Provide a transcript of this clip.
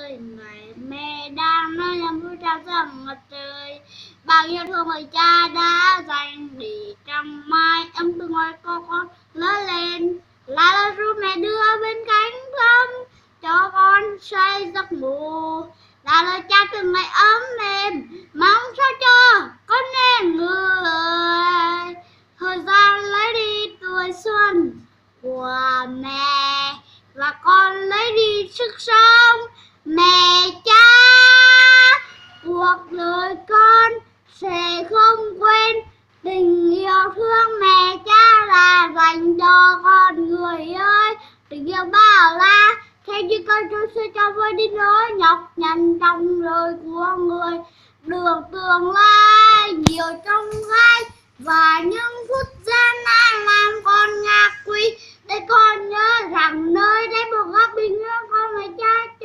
ơi, ngày mẹ đang nói nhằm vui trao rằng mặt trời. Bao yêu thương người cha đã dành để trong mai ấm từ ngoài con lớn lên. Là ru mẹ đưa bên cánh thơm cho con say giấc ngủ. Là lời cha từng ngày ấm mềm, mong sao cho con nên người. Thời gian lấy đi tuổi xuân của mẹ và con lấy đi sức sống. Mẹ cha, cuộc đời con sẽ không quên tình yêu thương mẹ cha là dành cho con người ơi. Tình yêu bao la theo như con trôi xuôi cho với đi nỗi nhọc nhằn trong đời của người. Đường tương lai nhiều trong gai và những phút gian nan làm con ngạc quỵ. Để con nhớ rằng nơi đây một góc bình yên con mẹ cha